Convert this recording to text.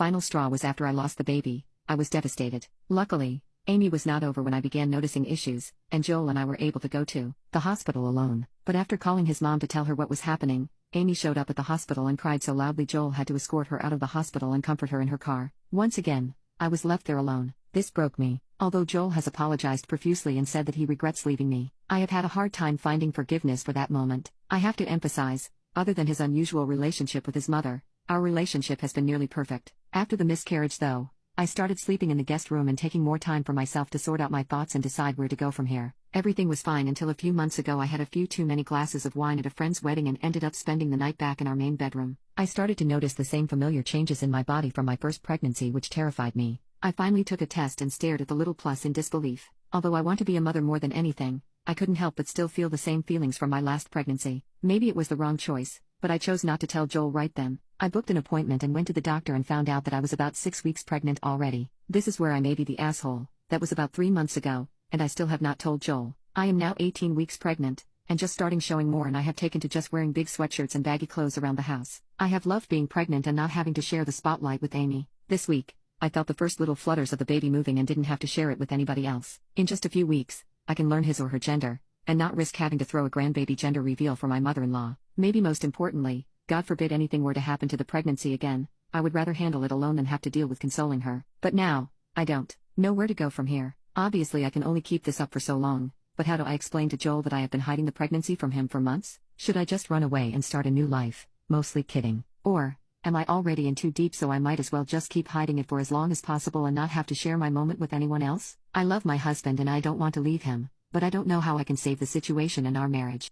final straw was after I lost the baby. I was devastated. Luckily, Amy was not over when I began noticing issues, and Joel and I were able to go to the hospital alone. But after calling his mom to tell her what was happening, Amy showed up at the hospital and cried so loudly Joel had to escort her out of the hospital and comfort her in her car. Once again, I was left there alone. This broke me. Although Joel has apologized profusely and said that he regrets leaving me, I have had a hard time finding forgiveness for that moment. I have to emphasize, other than his unusual relationship with his mother, our relationship has been nearly perfect. After the miscarriage though, I started sleeping in the guest room and taking more time for myself to sort out my thoughts and decide where to go from here. Everything was fine until a few months ago I had a few too many glasses of wine at a friend's wedding and ended up spending the night back in our main bedroom. I started to notice the same familiar changes in my body from my first pregnancy, which terrified me. I finally took a test and stared at the little plus in disbelief. Although I want to be a mother more than anything, I couldn't help but still feel the same feelings from my last pregnancy. Maybe it was the wrong choice, but I chose not to tell Joel right then. I booked an appointment and went to the doctor and found out that I was about 6 weeks pregnant already. This is where I may be the asshole. That was about 3 months ago, and I still have not told Joel. I am now 18 weeks pregnant, and just starting showing more, and I have taken to just wearing big sweatshirts and baggy clothes around the house. I have loved being pregnant and not having to share the spotlight with Amy. This week, I felt the first little flutters of the baby moving and didn't have to share it with anybody else. In just a few weeks, I can learn his or her gender, and not risk having to throw a grandbaby gender reveal for my mother-in-law. Maybe most importantly, God forbid anything were to happen to the pregnancy again, I would rather handle it alone than have to deal with consoling her. But now, I don't know where to go from here. Obviously I can only keep this up for so long, but how do I explain to Joel that I have been hiding the pregnancy from him for months? Should I just run away and start a new life? Mostly kidding. Or, am I already in too deep so I might as well just keep hiding it for as long as possible and not have to share my moment with anyone else? I love my husband and I don't want to leave him, but I don't know how I can save the situation and our marriage.